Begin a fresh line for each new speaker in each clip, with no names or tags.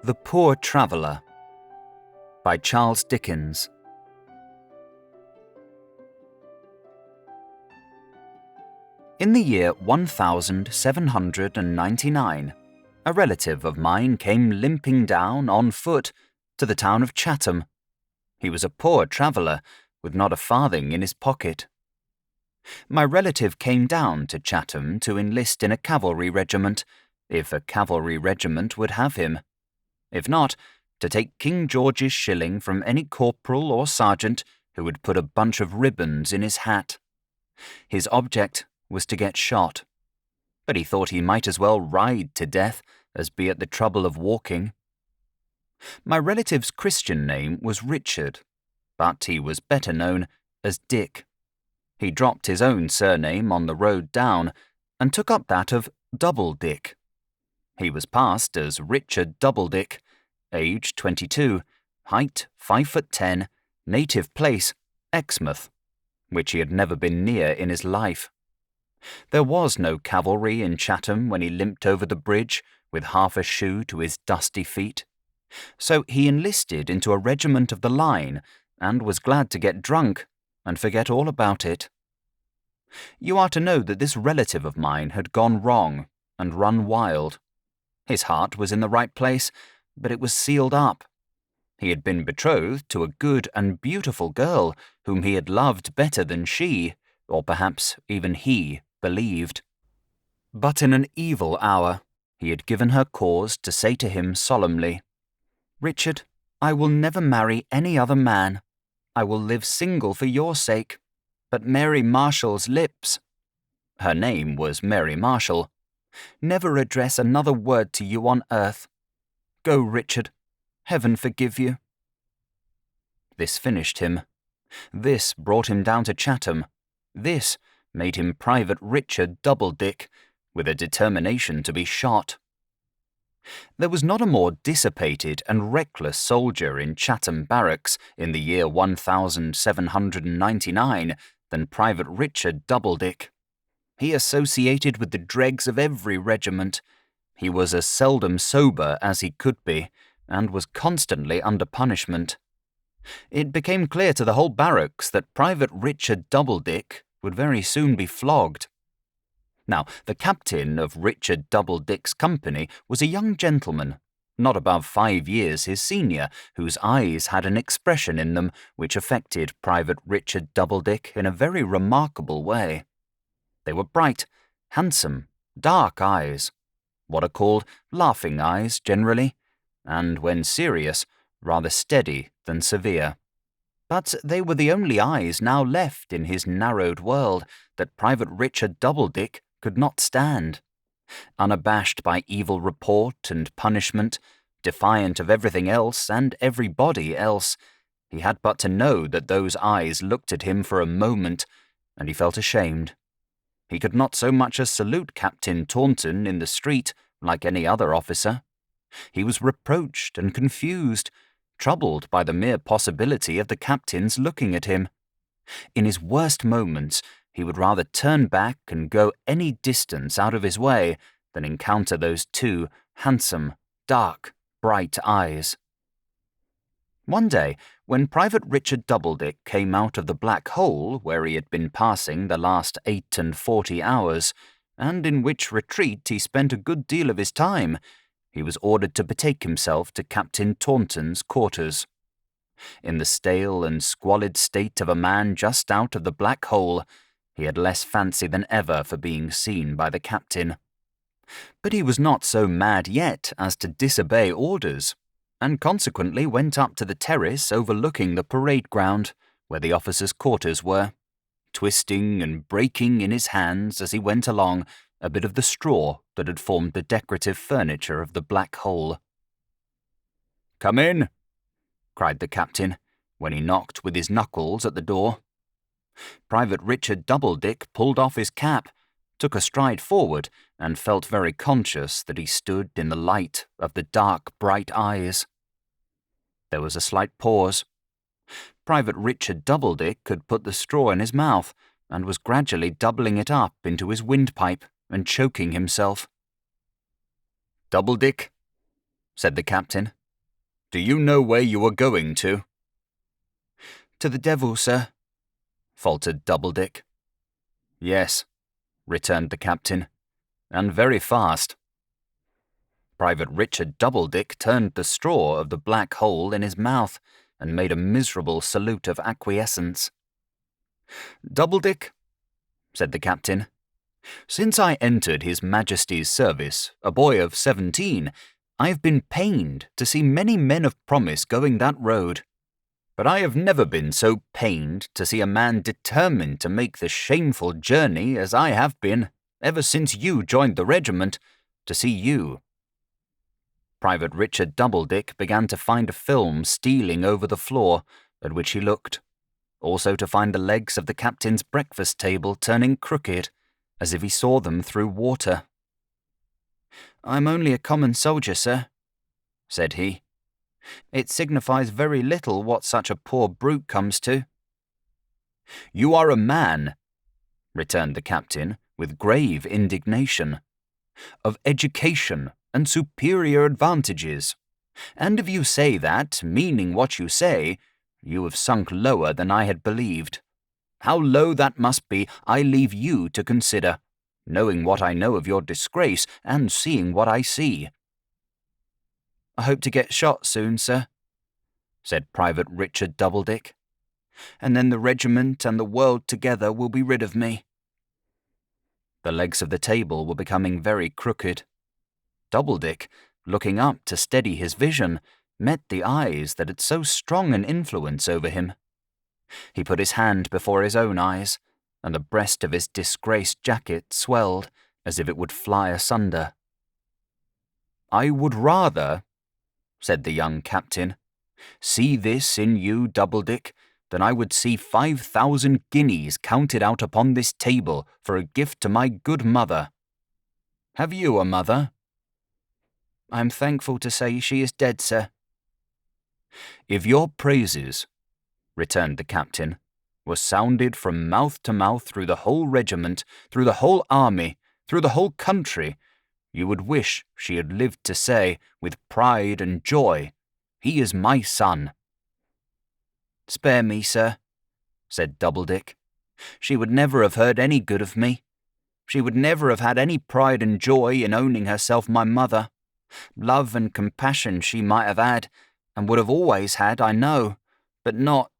The Poor Traveller by Charles Dickens. In the year 1799, a relative of mine came limping down on foot to the town of Chatham. He was a poor traveller, with not a farthing in his pocket. My relative came down to Chatham to enlist in a cavalry regiment, if a cavalry regiment would have him. If not, to take King George's shilling from any corporal or sergeant who would put a bunch of ribbons in his hat. His object was to get shot, but he thought he might as well ride to death as be at the trouble of walking. My relative's Christian name was Richard, but he was better known as Dick. He dropped his own surname on the road down and took up that of Doubledick. He was passed as Richard Doubledick, age 22, height 5'10", native place Exmouth, which he had never been near in his life. There was no cavalry in Chatham when he limped over the bridge with half a shoe to his dusty feet. So he enlisted into a regiment of the line and was glad to get drunk and forget all about it. You are to know that this relative of mine had gone wrong and run wild. His heart was in the right place, but it was sealed up. He had been betrothed to a good and beautiful girl whom he had loved better than she, or perhaps even he, believed. But in an evil hour, he had given her cause to say to him solemnly, "Richard, I will never marry any other man. I will live single for your sake. But Mary Marshall's lips," her name was Mary Marshall, "never address another word to you on earth. Go, Richard. Heaven forgive you." This finished him. This brought him down to Chatham. This made him Private Richard Doubledick, with a determination to be shot. There was not a more dissipated and reckless soldier in Chatham barracks in the year 1799 than Private Richard Doubledick. He associated with the dregs of every regiment. He was as seldom sober as he could be, and was constantly under punishment. It became clear to the whole barracks that Private Richard Doubledick would very soon be flogged. Now, the captain of Richard Doubledick's company was a young gentleman, not above 5 years his senior, whose eyes had an expression in them which affected Private Richard Doubledick in a very remarkable way. They were bright, handsome, dark eyes, what are called laughing eyes generally, and when serious, rather steady than severe. But they were the only eyes now left in his narrowed world that Private Richard Doubledick could not stand. Unabashed by evil report and punishment, defiant of everything else and everybody else, he had but to know that those eyes looked at him for a moment, and he felt ashamed. He could not so much as salute Captain Taunton in the street like any other officer. He was reproached and confused, troubled by the mere possibility of the captain's looking at him. In his worst moments, he would rather turn back and go any distance out of his way than encounter those two handsome, dark, bright eyes. One day, when Private Richard Doubledick came out of the black hole where he had been passing the last 48 hours, and in which retreat he spent a good deal of his time, he was ordered to betake himself to Captain Taunton's quarters. In the stale and squalid state of a man just out of the black hole, he had less fancy than ever for being seen by the captain. But he was not so mad yet as to disobey orders, and consequently went up to the terrace overlooking the parade ground, where the officers' quarters were, twisting and breaking in his hands as he went along a bit of the straw that had formed the decorative furniture of the black hole. "Come in," cried the captain, when he knocked with his knuckles at the door. Private Richard Doubledick pulled off his cap, took a stride forward, and felt very conscious that he stood in the light of the dark, bright eyes. There was a slight pause. Private Richard Doubledick had put the straw in his mouth, and was gradually doubling it up into his windpipe and choking himself. "Doubledick," said the captain. "Do you know where you are going to?"
"To the devil, sir," faltered Doubledick.
"Yes," returned the captain, "and very fast." Private Richard Doubledick turned the straw of the black hole in his mouth and made a miserable salute of acquiescence. "Doubledick," said the captain, "since I entered His Majesty's service, a boy of 17, I have been pained to see many men of promise going that road. But I have never been so pained to see a man determined to make the shameful journey as I have been, ever since you joined the regiment, to see you." Private Richard Doubledick began to find a film stealing over the floor, at which he looked, also to find the legs of the captain's breakfast table turning crooked, as if he saw them through water.
"I'm only a common soldier, sir," said he. "It signifies very little what such a poor brute comes to."
"You are a man," returned the captain with grave indignation, "of education and superior advantages, and if you say that, meaning what you say, you have sunk lower than I had believed. How low that must be, I leave you to consider, knowing what I know of your disgrace and seeing what I see."
"I hope to get shot soon, sir," said Private Richard Doubledick, "and then the regiment and the world together will be rid of me."
The legs of the table were becoming very crooked. Doubledick, looking up to steady his vision, met the eyes that had so strong an influence over him. He put his hand before his own eyes, and the breast of his disgraced jacket swelled as if it would fly asunder. "I would rather," said the young captain, "see this in you, Doubledick, than I would see 5,000 guineas counted out upon this table for a gift to my good mother. Have you a mother?"
"I am thankful to say she is dead, sir."
"If your praises," returned the captain, "were sounded from mouth to mouth through the whole regiment, through the whole army, through the whole country, you would wish she had lived to say, with pride and joy, 'He is my son.'"
"Spare me, sir," said Doubledick. "She would never have heard any good of me. She would never have had any pride and joy in owning herself my mother. Love and compassion she might have had, and would have always had, I know, but not—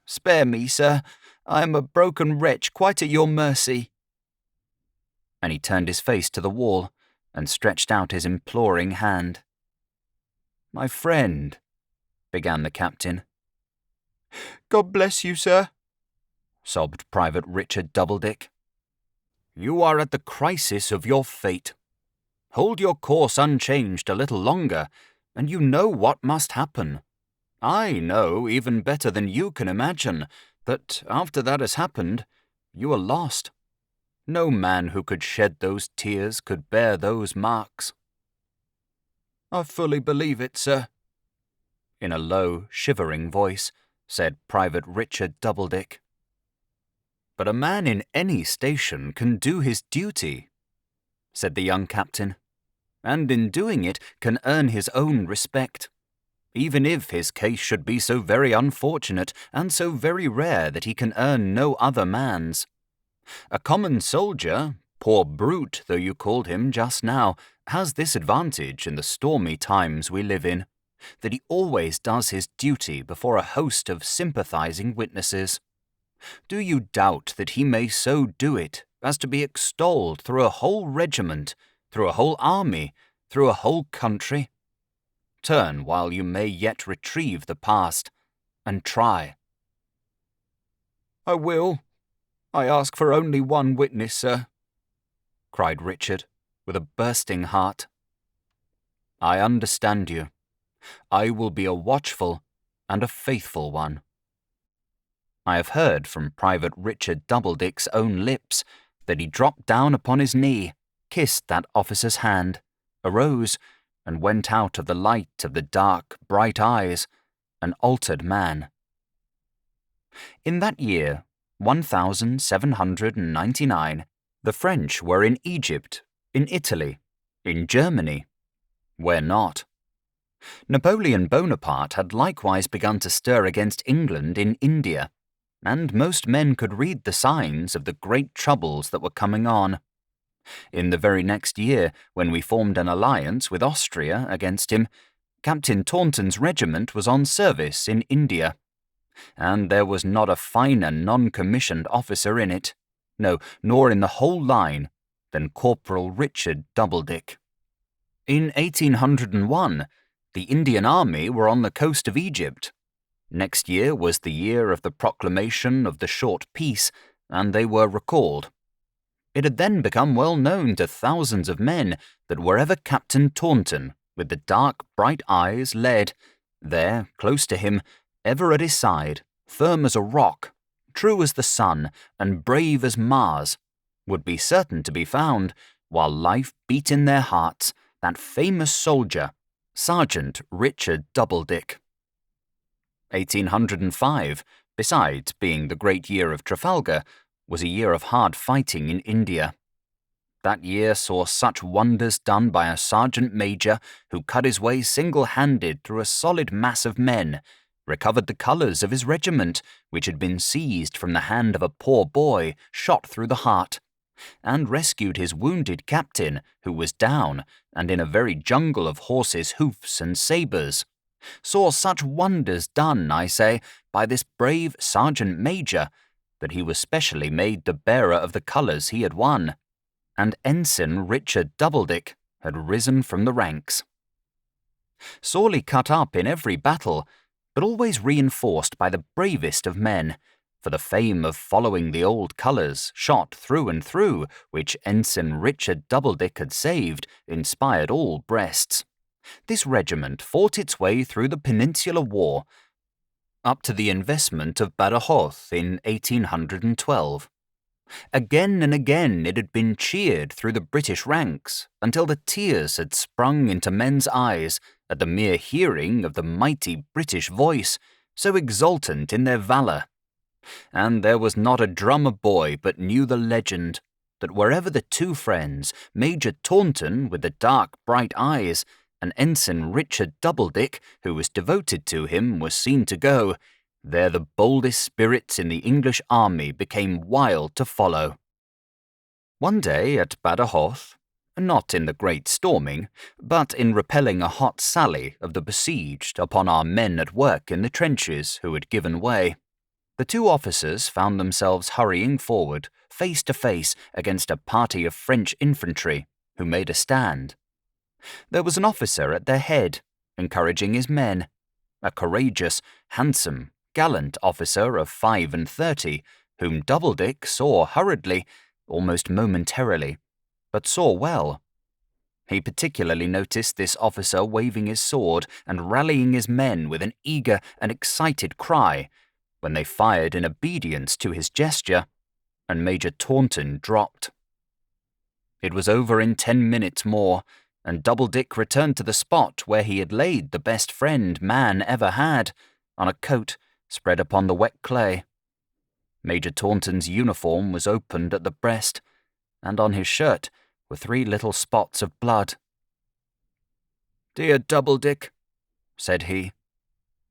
Spare me, sir. I am a broken wretch quite at your mercy."
And he turned his face to the wall and stretched out his imploring hand. "My friend," began the captain.
"God bless you, sir,"
sobbed Private Richard Doubledick. "You are at the crisis of your fate. Hold your course unchanged a little longer, and you know what must happen. I know, even better than you can imagine, that after that has happened, you are lost. No man who could shed those tears could bear those marks."
"I fully believe it, sir,"
in a low, shivering voice, said Private Richard Doubledick. "But a man in any station can do his duty," said the young captain, "and in doing it can earn his own respect, even if his case should be so very unfortunate and so very rare that he can earn no other man's. A common soldier, poor brute though you called him just now, has this advantage in the stormy times we live in, that he always does his duty before a host of sympathizing witnesses. Do you doubt that he may so do it as to be extolled through a whole regiment, through a whole army, through a whole country? Turn while you may yet retrieve the past, and try."
"I will. I ask for only one witness, sir," cried Richard, with a bursting heart.
"I understand you. I will be a watchful and a faithful one." I have heard from Private Richard Doubledick's own lips that he dropped down upon his knee, kissed that officer's hand, arose, and went out of the light of the dark, bright eyes, an altered man. In that year, 1799, the French were in Egypt, in Italy, in Germany. Where not?
Napoleon Bonaparte had likewise begun to stir against England in India, and most men could read the signs of the great troubles that were coming on. In the very next year, when we formed an alliance with Austria against him, Captain Taunton's regiment was on service in India, and there was not a finer non-commissioned officer in it, no, nor in the whole line, than Corporal Richard Doubledick. In 1801, the Indian army were on the coast of Egypt. Next year was the year of the proclamation of the short peace, and they were recalled. It had then become well known to thousands of men that wherever Captain Taunton, with the dark, bright eyes, led, there, close to him, ever at his side, firm as a rock, true as the sun, and brave as Mars, would be certain to be found, while life beat in their hearts, that famous soldier, Sergeant Richard Doubledick. 1805, besides being the great year of Trafalgar, was a year of hard fighting in India. That year saw such wonders done by a sergeant major who cut his way single-handed through a solid mass of men, recovered the colours of his regiment, which had been seized from the hand of a poor boy shot through the heart, and rescued his wounded captain, who was down, and in a very jungle of horses' hoofs and sabres. Saw such wonders done, I say, by this brave sergeant major, that he was specially made the bearer of the colours he had won, and Ensign Richard Doubledick had risen from the ranks. Sorely cut up in every battle, but always reinforced by the bravest of men, for the fame of following the old colours, shot through and through, which Ensign Richard Doubledick had saved, inspired all breasts. This regiment fought its way through the Peninsular War, up to the investment of Badajoz in 1812. Again and again it had been cheered through the British ranks, until the tears had sprung into men's eyes at the mere hearing of the mighty British voice, so exultant in their valour. And there was not a drummer boy but knew the legend, that wherever the two friends, Major Taunton with the dark bright eyes, and Ensign Richard Doubledick, who was devoted to him, was seen to go, there the boldest spirits in the English army became wild to follow. One day at Badajoz, not in the great storming, but in repelling a hot sally of the besieged upon our men at work in the trenches who had given way, the two officers found themselves hurrying forward, face to face, against a party of French infantry, who made a stand. There was an officer at their head, encouraging his men, a courageous, handsome, gallant officer of 35, whom Doubledick saw hurriedly, almost momentarily, but saw well. He particularly noticed this officer waving his sword and rallying his men with an eager and excited cry, when they fired in obedience to his gesture, and Major Taunton dropped. It was over in 10 minutes more, and Doubledick returned to the spot where he had laid the best friend man ever had, on a coat spread upon the wet clay. Major Taunton's uniform was opened at the breast, and on his shirt were 3 little spots of blood. "Dear Doubledick," said he,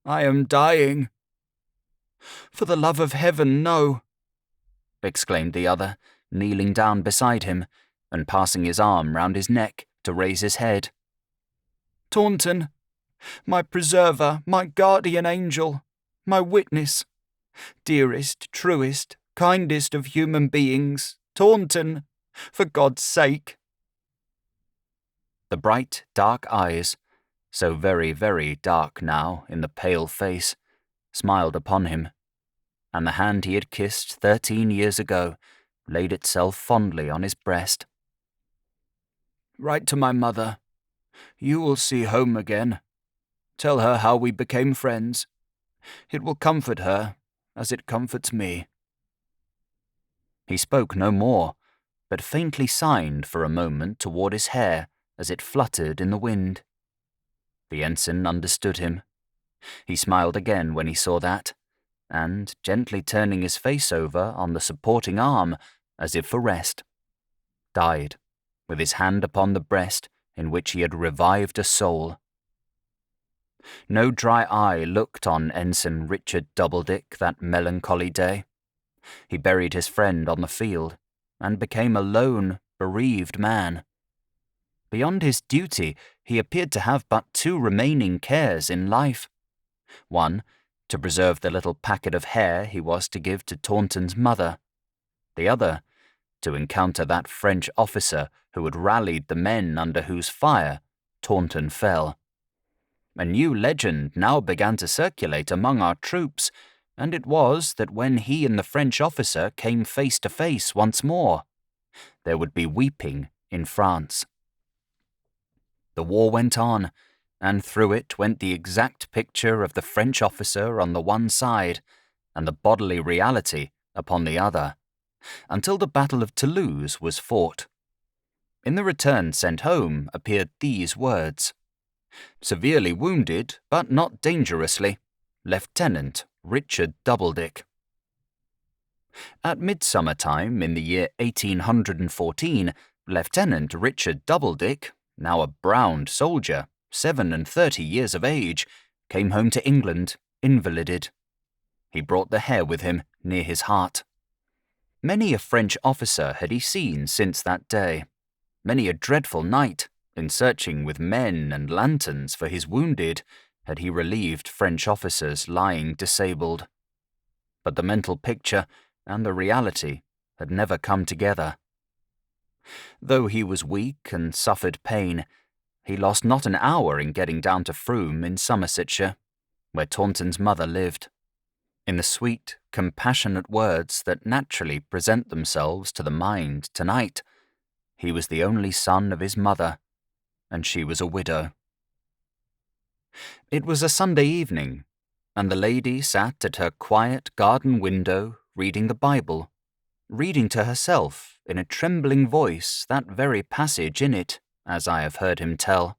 "I am dying." "For the love of heaven, no!" exclaimed the other, kneeling down beside him, and passing his arm round his neck to raise his head. "Taunton, my preserver, my guardian angel, my witness, dearest, truest, kindest of human beings, Taunton, for God's sake." The bright, dark eyes, so very, very dark now in the pale face, smiled upon him, and the hand he had kissed 13 years ago laid itself fondly on his breast. "Write to my mother. You will see home again. Tell her how we became friends. It will comfort her, as it comforts me." He spoke no more, but faintly signed for a moment toward his hair as it fluttered in the wind. The ensign understood him. He smiled again when he saw that, and, gently turning his face over on the supporting arm, as if for rest, died, with his hand upon the breast in which he had revived a soul. No dry eye looked on Ensign Richard Doubledick that melancholy day. He buried his friend on the field, and became a lone, bereaved man. Beyond his duty, he appeared to have but two remaining cares in life. One, to preserve the little packet of hair he was to give to Taunton's mother. The other, to encounter that French officer who had rallied the men under whose fire Taunton fell. A new legend now began to circulate among our troops, and it was that when he and the French officer came face to face once more, there would be weeping in France. The war went on, and through it went the exact picture of the French officer on the one side and the bodily reality upon the other, until the Battle of Toulouse was fought. In the return sent home appeared these words: "Severely wounded, but not dangerously, Lieutenant Richard Doubledick." At midsummer time in the year 1814, Lieutenant Richard Doubledick, now a browned soldier, 37 years of age, came home to England, invalided. He brought the hair with him near his heart. Many a French officer had he seen since that day, many a dreadful night, in searching with men and lanterns for his wounded, had he relieved French officers lying disabled. But the mental picture and the reality had never come together. Though he was weak and suffered pain, he lost not an hour in getting down to Frome in Somersetshire, where Taunton's mother lived. In the sweet, compassionate words that naturally present themselves to the mind tonight, he was the only son of his mother, and she was a widow. It was a Sunday evening, and the lady sat at her quiet garden window reading the Bible, reading to herself in a trembling voice that very passage in it, as I have heard him tell.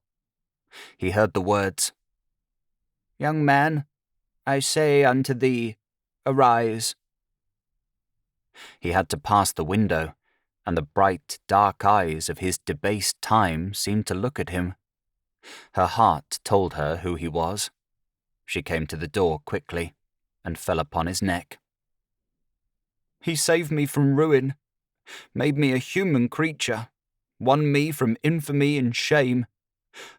He heard the words, "Young man, I say unto thee, arise." He had to pass the window, and the bright, dark eyes of his debased time seemed to look at him. Her heart told her who he was. She came to the door quickly, and fell upon his neck. "He saved me from ruin, made me a human creature, won me from infamy and shame.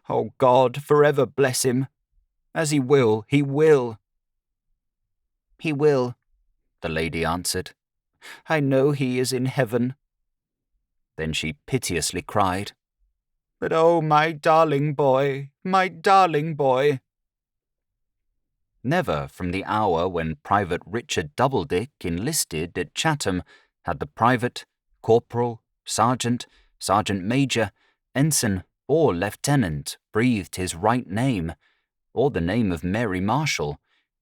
Oh God, forever bless him. As he will, he will." "He will," the lady answered. "I know he is in heaven." Then she piteously cried, "But oh, my darling boy, my darling boy!" Never from the hour when Private Richard Doubledick enlisted at Chatham had the private, corporal, sergeant, sergeant major, ensign, or lieutenant breathed his right name, or the name of Mary Marshall,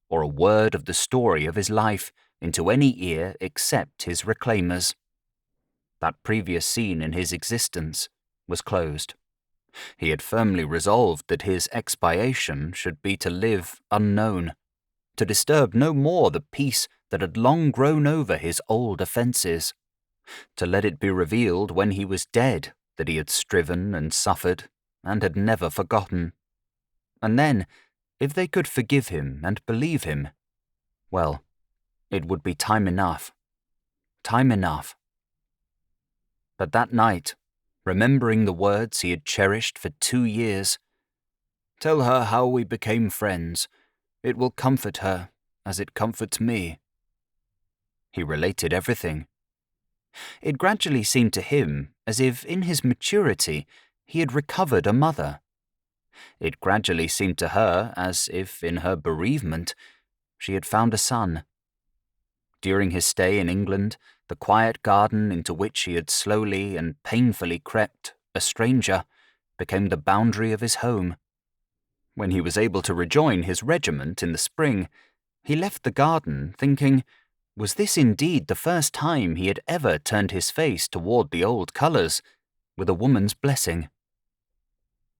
or a word of the story of his life into any ear except his reclaimers. That previous scene in his existence was closed. He had firmly resolved that his expiation should be to live unknown, to disturb no more the peace that had long grown over his old offences, to let it be revealed when he was dead that he had striven and suffered and had never forgotten. And then, if they could forgive him and believe him, well, it would be time enough. Time enough. But that night, remembering the words he had cherished for 2 years, "Tell her how we became friends. It will comfort her as it comforts me." He related everything. It gradually seemed to him as if in his maturity he had recovered a mother. It gradually seemed to her as if in her bereavement she had found a son. During his stay in England, the quiet garden into which he had slowly and painfully crept, a stranger, became the boundary of his home. When he was able to rejoin his regiment in the spring, he left the garden thinking, was this indeed the first time he had ever turned his face toward the old colours, with a woman's blessing?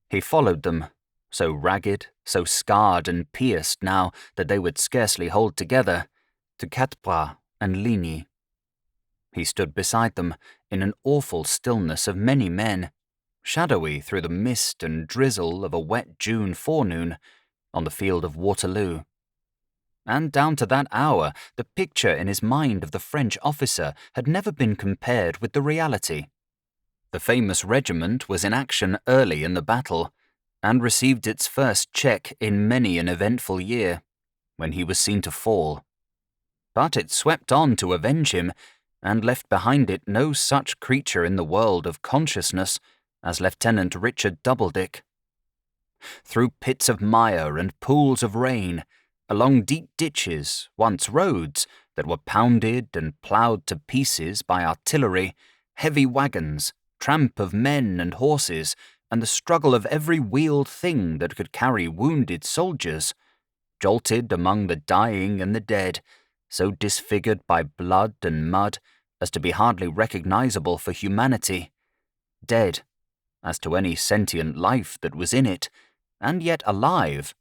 He followed them, so ragged, so scarred and pierced now that they would scarcely hold together, to Quatre-Bras and Ligny. He stood beside them in an awful stillness of many men, shadowy through the mist and drizzle of a wet June forenoon, on the field of Waterloo. And down to that hour, the picture in his mind of the French officer had never been compared with the reality. The famous regiment was in action early in the battle, and received its first check in many an eventful year, when he was seen to fall. But it swept on to avenge him, and left behind it no such creature in the world of consciousness as Lieutenant Richard Doubledick. Through pits of mire and pools of rain, along deep ditches, once roads, that were pounded and ploughed to pieces by artillery, heavy wagons, tramp of men and horses, and the struggle of every wheeled thing that could carry wounded soldiers, jolted among the dying and the dead, so disfigured by blood and mud as to be hardly recognizable for humanity, dead as to any sentient life that was in it, and yet alive,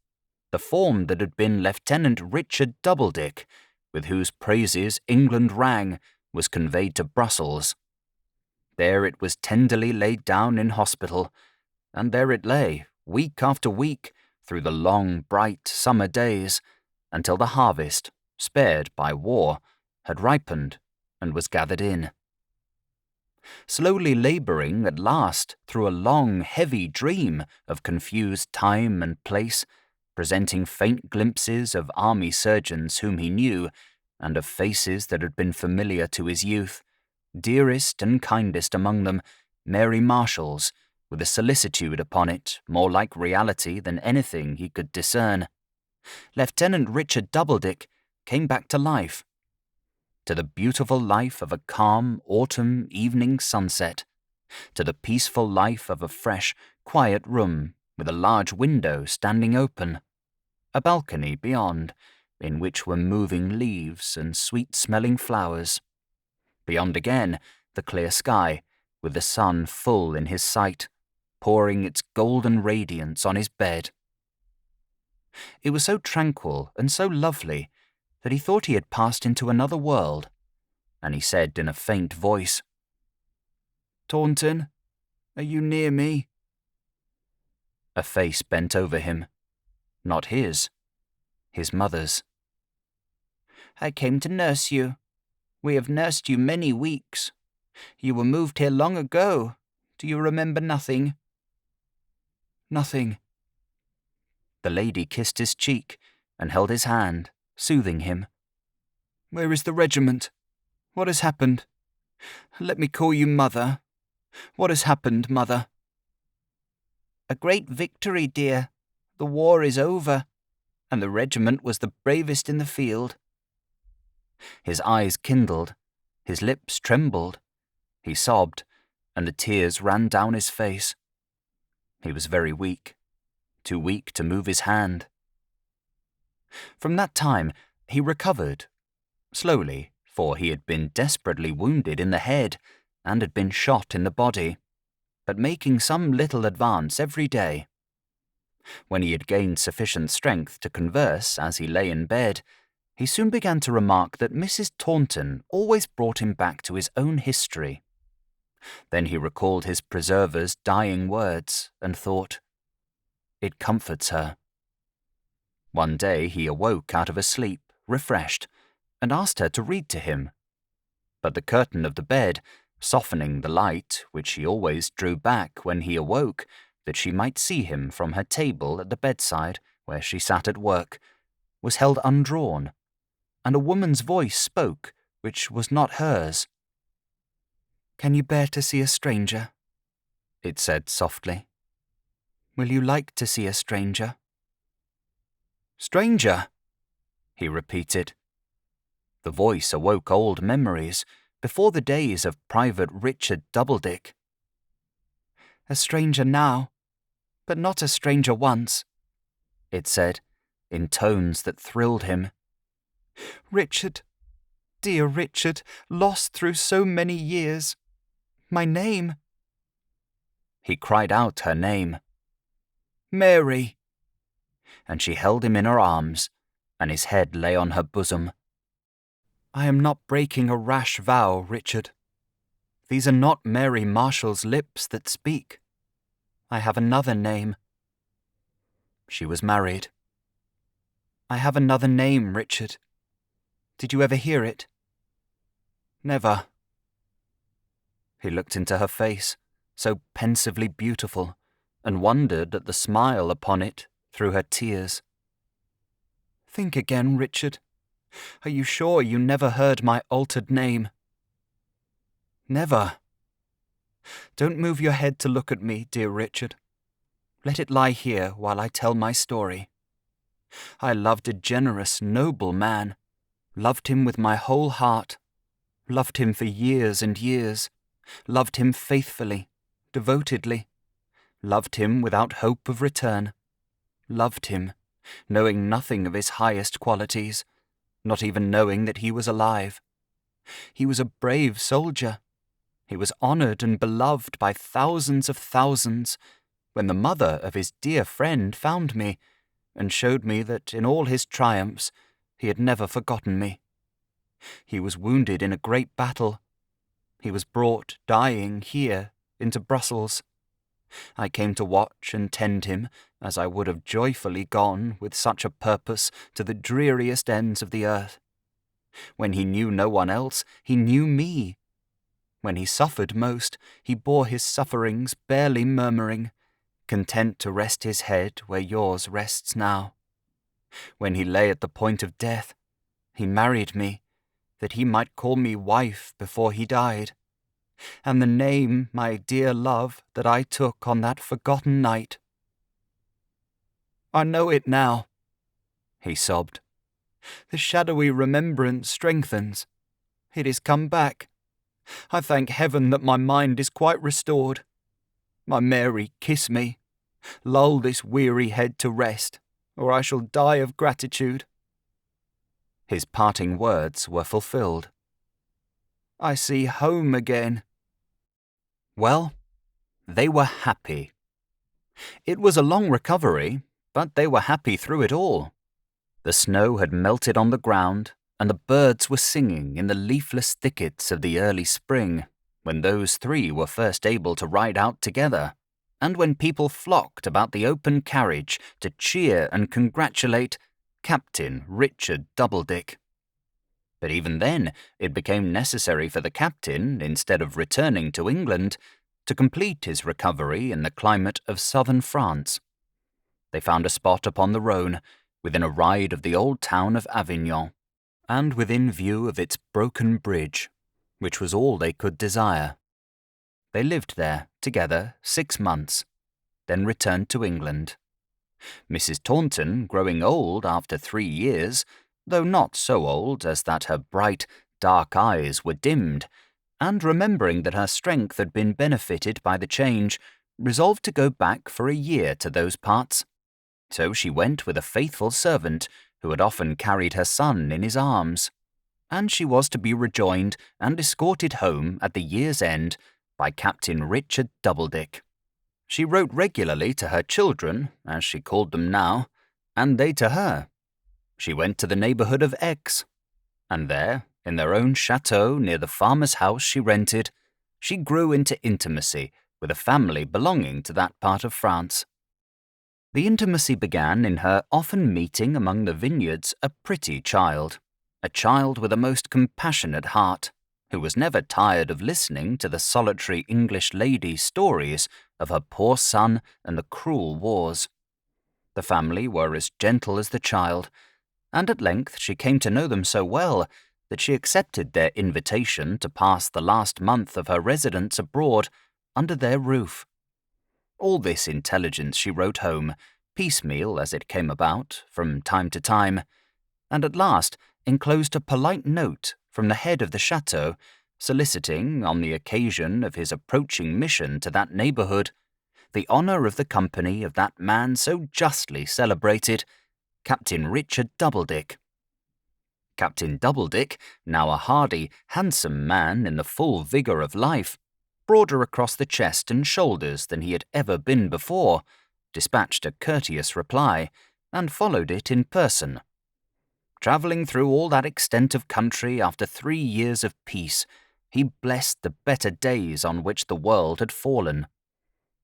the form that had been Lieutenant Richard Doubledick, with whose praises England rang, was conveyed to Brussels. There it was tenderly laid down in hospital, and there it lay, week after week, through the long, bright summer days, until the harvest, spared by war, had ripened and was gathered in. Slowly labouring at last through a long, heavy dream of confused time and place, presenting faint glimpses of army surgeons whom he knew, and of faces that had been familiar to his youth, dearest and kindest among them, Mary Marshall's, with a solicitude upon it more like reality than anything he could discern. Lieutenant Richard Doubledick came back to life, to the beautiful life of a calm autumn evening sunset, to the peaceful life of a fresh, quiet room with a large window standing open, a balcony beyond, in which were moving leaves and sweet-smelling flowers. Beyond again, the clear sky, with the sun full in his sight, pouring its golden radiance on his bed. It was so tranquil and so lovely that he thought he had passed into another world, and he said in a faint voice, "Taunton, are you near me?" A face bent over him, not his mother's. "I came to nurse you. We have nursed you many weeks. You were moved here long ago. Do you remember nothing?" "Nothing." The lady kissed his cheek and held his hand, soothing him. "Where is the regiment? What has happened? Let me call you Mother. What has happened, Mother?" "A great victory, dear. The war is over, and the regiment was the bravest in the field." His eyes kindled, his lips trembled, he sobbed, and the tears ran down his face. He was very weak, too weak to move his hand. From that time he recovered, slowly, for he had been desperately wounded in the head and had been shot in the body, but making some little advance every day. When he had gained sufficient strength to converse as he lay in bed, he soon began to remark that Mrs. Taunton always brought him back to his own history. Then he recalled his preserver's dying words and thought, "It comforts her." One day he awoke out of a sleep, refreshed, and asked her to read to him. But the curtain of the bed, softening the light, which she always drew back when he awoke, that she might see him from her table at the bedside where she sat at work, was held undrawn, and a woman's voice spoke which was not hers. "Can you bear to see a stranger?" it said softly. "Will you like to see a stranger?" "Stranger?" he repeated. The voice awoke old memories, before the days of Private Richard Doubledick. "A stranger now, but not a stranger once," it said, in tones that thrilled him. "Richard, dear Richard, lost through so many years. My name." He cried out her name. "Mary!" And she held him in her arms, and his head lay on her bosom. "I am not breaking a rash vow, Richard. These are not Mary Marshall's lips that speak. I have another name." She was married. I have another name, Richard. Did you ever hear it? Never. He looked into her face, so pensively beautiful, and wondered at the smile upon it through her tears. Think again, Richard. Are you sure you never heard my altered name? Never. Don't move your head to look at me, dear Richard. Let it lie here while I tell my story. I loved a generous, noble man, loved him with my whole heart, loved him for years and years, loved him faithfully, devotedly, loved him without hope of return, loved him, knowing nothing of his highest qualities, not even knowing that he was alive. He was a brave soldier. He was honoured and beloved by thousands of thousands. When the mother of his dear friend found me, and showed me that in all his triumphs he had never forgotten me. He was wounded in a great battle. He was brought dying here into Brussels. I came to watch and tend him, as I would have joyfully gone with such a purpose to the dreariest ends of the earth. When he knew no one else, he knew me. When he suffered most, he bore his sufferings barely murmuring, content to rest his head where yours rests now. When he lay at the point of death, he married me, that he might call me wife before he died. And the name, my dear love, that I took on that forgotten night. I know it now, he sobbed. The shadowy remembrance strengthens. It is come back. I thank heaven that my mind is quite restored. My Mary, kiss me. Lull this weary head to rest, or I shall die of gratitude. His parting words were fulfilled. I see home again. Well, they were happy. It was a long recovery, but they were happy through it all. The snow had melted on the ground, and the birds were singing in the leafless thickets of the early spring, when those three were first able to ride out together, and when people flocked about the open carriage to cheer and congratulate Captain Richard Doubledick. But even then, it became necessary for the captain, instead of returning to England, to complete his recovery in the climate of southern France. They found a spot upon the Rhône, within a ride of the old town of Avignon, and within view of its broken bridge, which was all they could desire. They lived there, together, 6 months, then returned to England. Mrs. Taunton, growing old after 3 years, though not so old as that her bright, dark eyes were dimmed, and remembering that her strength had been benefited by the change, resolved to go back for a year to those parts. So she went with a faithful servant who had often carried her son in his arms, and she was to be rejoined and escorted home at the year's end by Captain Richard Doubledick. She wrote regularly to her children, as she called them now, and they to her. She went to the neighbourhood of Aix, and there, in their own chateau near the farmer's house she rented, she grew into intimacy with a family belonging to that part of France. The intimacy began in her often meeting among the vineyards a pretty child, a child with a most compassionate heart, who was never tired of listening to the solitary English lady's stories of her poor son and the cruel wars. The family were as gentle as the child, and at length she came to know them so well that she accepted their invitation to pass the last month of her residence abroad under their roof. All this intelligence she wrote home, piecemeal as it came about, from time to time, and at last enclosed a polite note from the head of the chateau, soliciting, on the occasion of his approaching mission to that neighbourhood, the honour of the company of that man so justly celebrated, Captain Richard Doubledick. Captain Doubledick, now a hardy, handsome man in the full vigour of life, broader across the chest and shoulders than he had ever been before, dispatched a courteous reply, and followed it in person. Travelling through all that extent of country after 3 years of peace, he blessed the better days on which the world had fallen.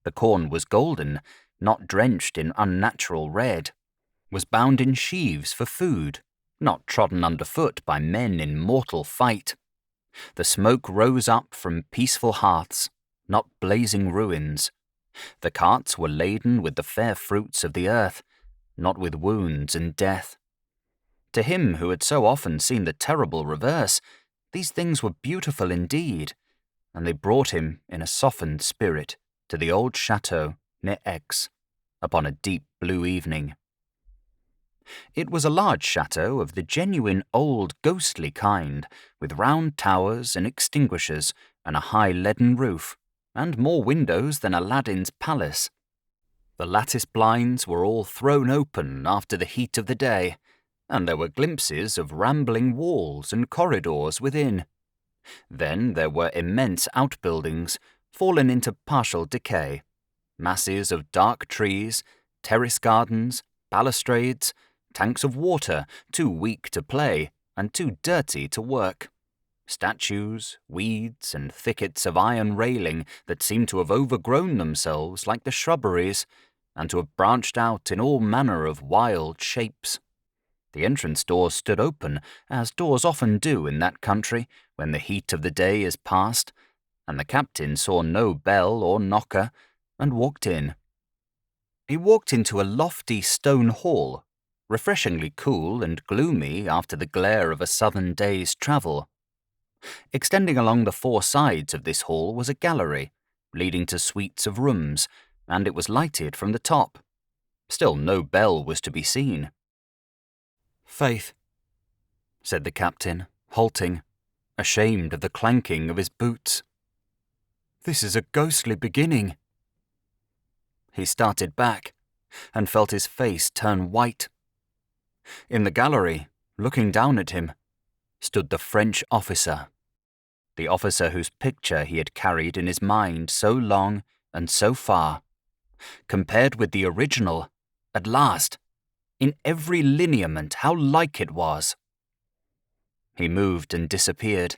The corn was golden, not drenched in unnatural red. was bound in sheaves for food, not trodden underfoot by men in mortal fight. The smoke rose up from peaceful hearths, not blazing ruins. The carts were laden with the fair fruits of the earth, not with wounds and death. To him who had so often seen the terrible reverse, these things were beautiful indeed, and they brought him in a softened spirit to the old chateau near Aix, upon a deep blue evening. It was a large chateau of the genuine old ghostly kind, with round towers and extinguishers and a high leaden roof, and more windows than Aladdin's palace. The lattice blinds were all thrown open after the heat of the day, and there were glimpses of rambling walls and corridors within. Then there were immense outbuildings, fallen into partial decay, masses of dark trees, terrace gardens, balustrades, tanks of water too weak to play and too dirty to work, statues, weeds, and thickets of iron railing that seemed to have overgrown themselves like the shrubberies, and to have branched out in all manner of wild shapes. The entrance doors stood open, as doors often do in that country when the heat of the day is past, and the captain saw no bell or knocker, and walked in. He walked into a lofty stone hall, refreshingly cool and gloomy after the glare of a southern day's travel. Extending along the four sides of this hall was a gallery, leading to suites of rooms, and it was lighted from the top. Still no bell was to be seen. "Faith," said the captain, halting, ashamed of the clanking of his boots. "This is a ghostly beginning." He started back, and felt his face turn white. In the gallery, looking down at him, stood the French officer, the officer whose picture he had carried in his mind so long and so far. Compared with the original, at last, in every lineament how like it was. He moved and disappeared,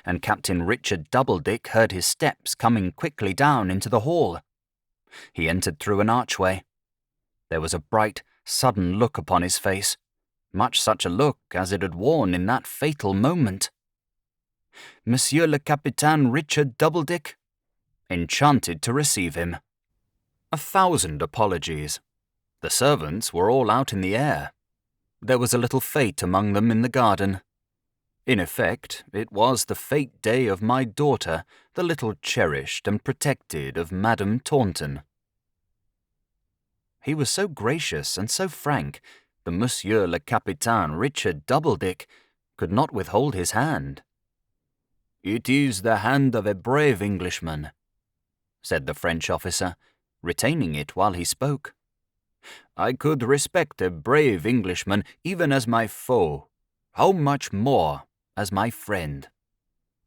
and Captain Richard Doubledick heard his steps coming quickly down into the hall. He entered through an archway. There was a bright, sudden look upon his face, much such a look as it had worn in that fatal moment. Monsieur le Capitaine Richard Doubledick, enchanted to receive him. 1,000 apologies. The servants were all out in the air. There was a little fete among them in the garden. In effect, it was the fete day of my daughter, the little cherished and protected of Madame Taunton. He was so gracious and so frank that Monsieur le Capitaine Richard Doubledick could not withhold his hand. "It is the hand of a brave Englishman," said the French officer, retaining it while he spoke. "I could respect a brave Englishman even as my foe. How much more as my friend.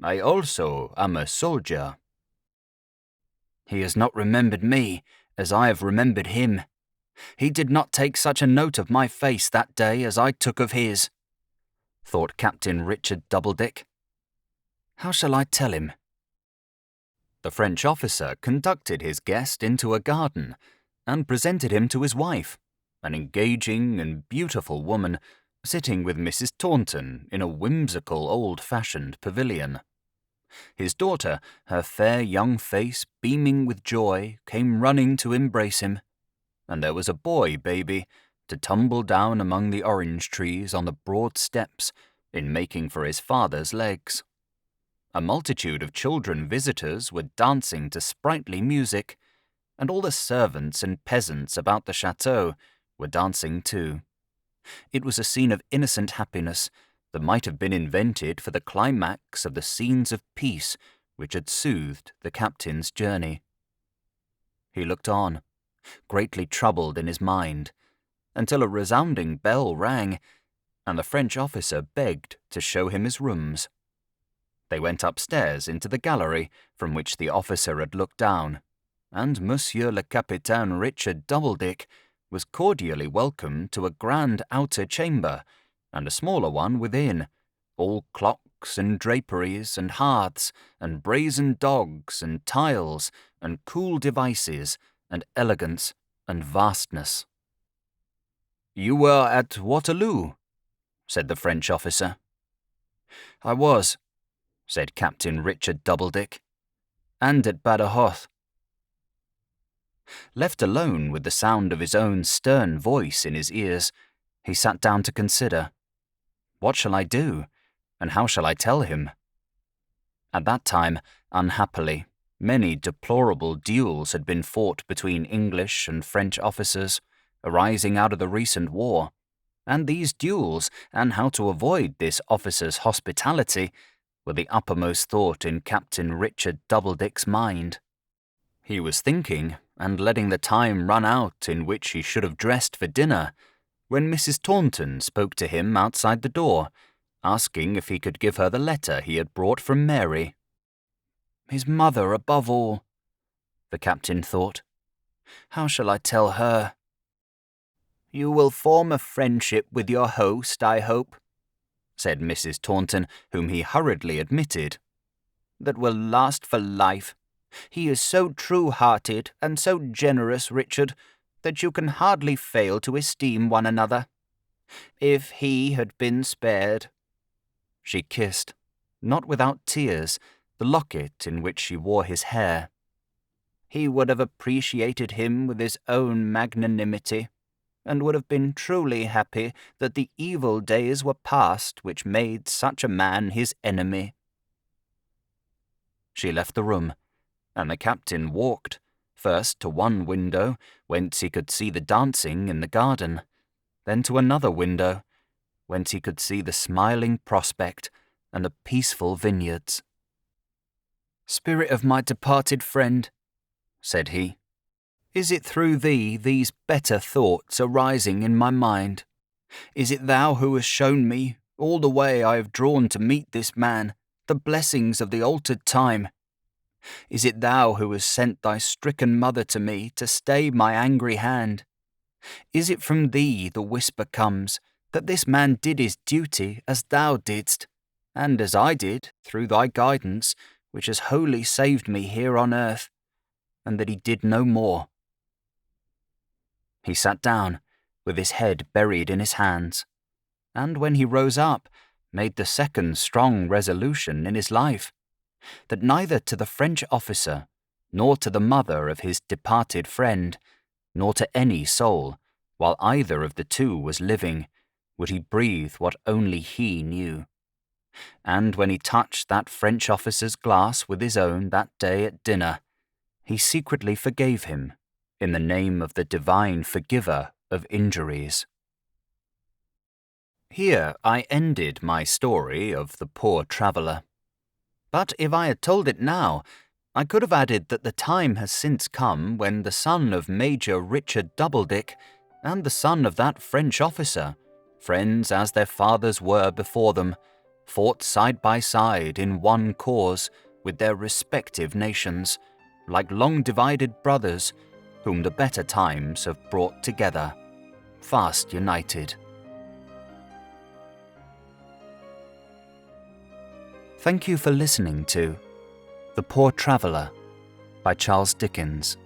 I also am a soldier." "He has not remembered me as I have remembered him. He did not take such a note of my face that day as I took of his," thought Captain Richard Doubledick. "How shall I tell him?" The French officer conducted his guest into a garden and presented him to his wife, an engaging and beautiful woman, sitting with Mrs. Taunton in a whimsical old-fashioned pavilion. His daughter, her fair young face beaming with joy, came running to embrace him, and there was a boy baby to tumble down among the orange trees on the broad steps in making for his father's legs. A multitude of children visitors were dancing to sprightly music, and all the servants and peasants about the chateau were dancing too. It was a scene of innocent happiness that might have been invented for the climax of the scenes of peace which had soothed the captain's journey. He looked on, greatly troubled in his mind, until a resounding bell rang, and the French officer begged to show him his rooms. They went upstairs into the gallery from which the officer had looked down, and Monsieur le Capitaine Richard Doubledick was cordially welcomed to a grand outer chamber, and a smaller one within, all clocks and draperies and hearths and brazen dogs and tiles and cool devices and elegance and vastness. "You were at Waterloo," said the French officer. "I was," said Captain Richard Doubledick, "and at Badajoz." Left alone with the sound of his own stern voice in his ears, he sat down to consider. What shall I do, and how shall I tell him? At that time, unhappily, many deplorable duels had been fought between English and French officers, arising out of the recent war, and these duels, and how to avoid this officer's hospitality, were the uppermost thought in Captain Richard Doubledick's mind. He was thinking, and letting the time run out in which he should have dressed for dinner, when Mrs. Taunton spoke to him outside the door, asking if he could give her the letter he had brought from Mary. His mother above all, the captain thought. How shall I tell her? "You will form a friendship with your host, I hope," said Mrs. Taunton, whom he hurriedly admitted, "that will last for life. He is so true-hearted and so generous, Richard, that you can hardly fail to esteem one another. If he had been spared—" She kissed, not without tears, the locket in which she wore his hair. "He would have appreciated him with his own magnanimity, and would have been truly happy that the evil days were past which made such a man his enemy." She left the room, and the captain walked, first to one window, whence he could see the dancing in the garden, then to another window, whence he could see the smiling prospect and the peaceful vineyards. "Spirit of my departed friend," said he, "is it through thee these better thoughts are rising in my mind? Is it thou who hast shown me, all the way I have drawn to meet this man, the blessings of the altered time? Is it thou who hast sent thy stricken mother to me to stay my angry hand? Is it from thee the whisper comes that this man did his duty as thou didst, and as I did, through thy guidance, which has wholly saved me here on earth, and that he did no more?" He sat down, with his head buried in his hands, and when he rose up, made the second strong resolution in his life, that neither to the French officer, nor to the mother of his departed friend, nor to any soul, while either of the two was living, would he breathe what only he knew. And when he touched that French officer's glass with his own that day at dinner, he secretly forgave him, in the name of the divine forgiver of injuries. Here I ended my story of the poor traveller. But if I had told it now, I could have added that the time has since come when the son of Major Richard Doubledick and the son of that French officer, friends as their fathers were before them, fought side by side in one cause with their respective nations, like long-divided brothers, whom the better times have brought together, fast united. Thank you for listening to The Poor Traveller by Charles Dickens.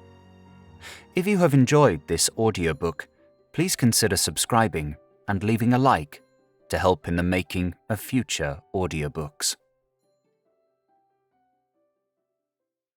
If you have enjoyed this audiobook, please consider subscribing and leaving a like to help in the making of future audiobooks.